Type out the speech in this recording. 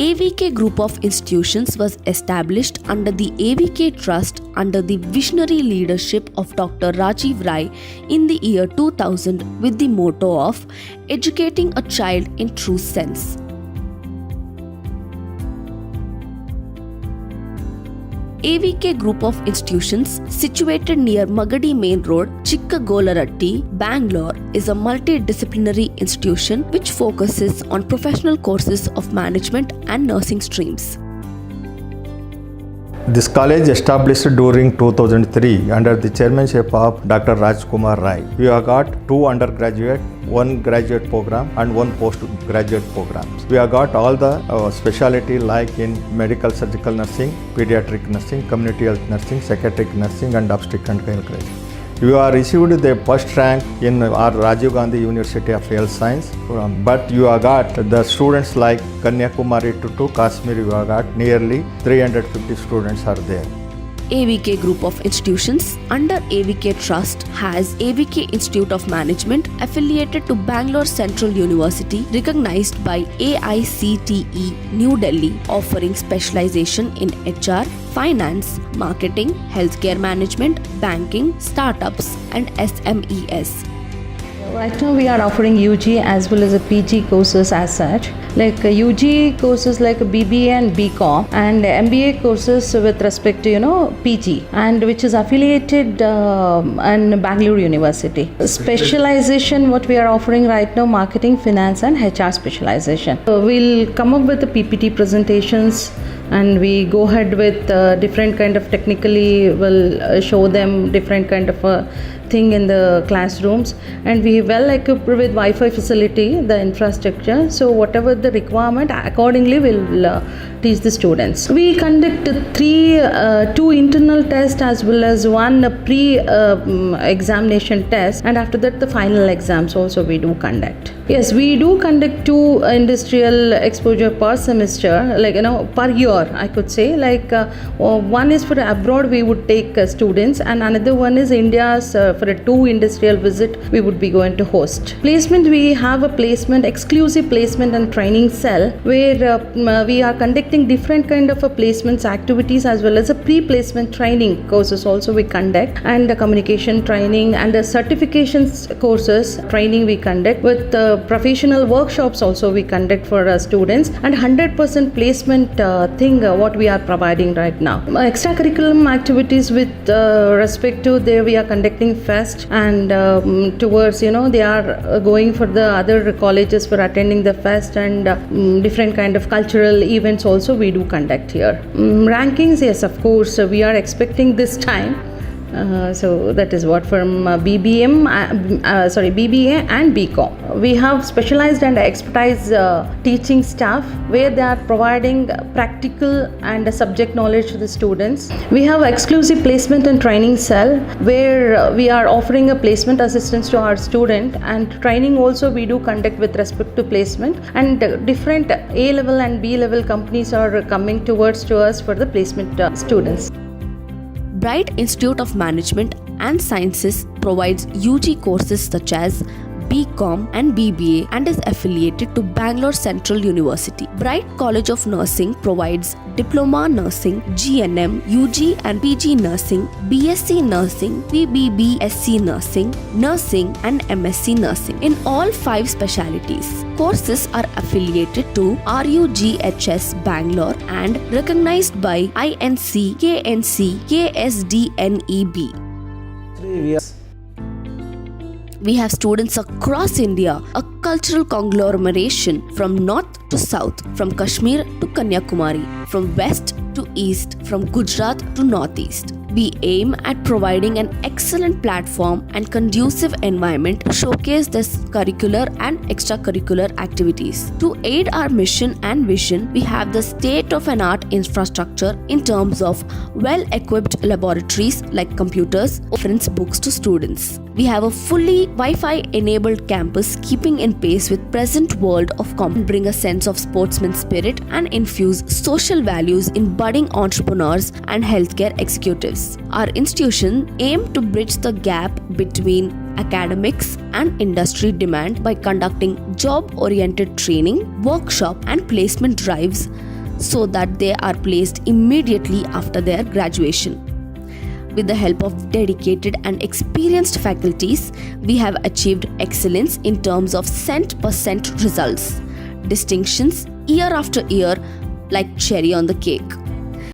AVK Group of Institutions was established under the AVK Trust under the visionary leadership of Dr. Rajiv Rai in the year 2000 with the motto of Educating a Child in True Sense. AVK Group of Institutions, situated near Magadi Main Road, Chikkagolaratti, Bangalore, is a multidisciplinary institution which focuses on professional courses of management and nursing streams. This college established during 2003 under the chairmanship of Dr. Rajkumar Rai. We have got 2 undergraduate, 1 graduate program and 1 postgraduate programs. We have got all the specialty like in medical surgical nursing, pediatric nursing, community health nursing, psychiatric nursing and obstetric and gynecology. You are received the first rank in our Rajiv Gandhi University of Health Science, but you have got the students like Kanyakumari to Kashmir, you have got nearly 350 students are there. AVK Group of Institutions under AVK Trust has AVK Institute of Management affiliated to Bangalore Central University, recognized by AICTE New Delhi, offering specialization in HR, finance, marketing, healthcare management, banking, startups and SMEs. Right now we are offering UG as well as a PG courses as such. Like UG courses like BBA and BCom, and MBA courses with respect to PG, and which is affiliated in Bangalore University. Specialization what we are offering right now, marketing, finance and HR specialization. We'll come up with the PPT presentations and we go ahead with different kind of technically will show them different kind of thing in the classrooms, and we well equipped with Wi-Fi facility, the infrastructure, so whatever the requirement accordingly we'll teach the students. We conduct 2 internal tests as well as 1 pre-examination test, and after that the final exams also we do conduct. Yes, we do conduct 2 industrial exposure per semester, like per year I could say. Like one is for abroad we would take students, and another one is India's for a 2 industrial visit we would be going to host. Placement, we have a placement, exclusive placement and training cell where we are conducting different kind of placements activities as well as a pre-placement training courses also we conduct, and the communication training and the certifications courses training we conduct with professional workshops also we conduct for students, and 100% placement thing what we are providing right now. Extracurriculum activities with respect to there we are conducting fest, and towards they are going for the other colleges for attending the fest, and different kind of cultural events also we do conduct here. Rankings, yes, of course we are expecting this time. So that is what from BBA and BCom. We have specialized and expertise teaching staff where they are providing practical and subject knowledge to the students. We have exclusive placement and training cell where we are offering a placement assistance to our student, and training also we do conduct with respect to placement, and different A-level and B-level companies are coming towards to us for the placement students. Bright Institute of Management and Sciences provides UG courses such as BCom and BBA and is affiliated to Bangalore Central University. Bright College of Nursing provides Diploma Nursing, GNM, UG and PG Nursing, BSc Nursing, PBBSc Nursing, Nursing and MSc Nursing in all 5 specialities. Courses are affiliated to RUGHS Bangalore and recognized by INC, KNC, KSDNEB. We have students across India, a cultural conglomeration from north to south, from Kashmir to Kanyakumari, from west to east, from Gujarat to northeast. We aim at providing an excellent platform and conducive environment to showcase this curricular and extracurricular activities. To aid our mission and vision, we have the state-of-an-art infrastructure in terms of well-equipped laboratories like computers, reference books to students. We have a fully Wi-Fi enabled campus keeping in pace with present world of bring a sense of sportsman spirit and infuse social values in budding entrepreneurs and healthcare executives. Our institution aims to bridge the gap between academics and industry demand by conducting job-oriented training, workshop and placement drives so that they are placed immediately after their graduation. With the help of dedicated and experienced faculties, we have achieved excellence in terms of cent% results, distinctions year after year like cherry on the cake.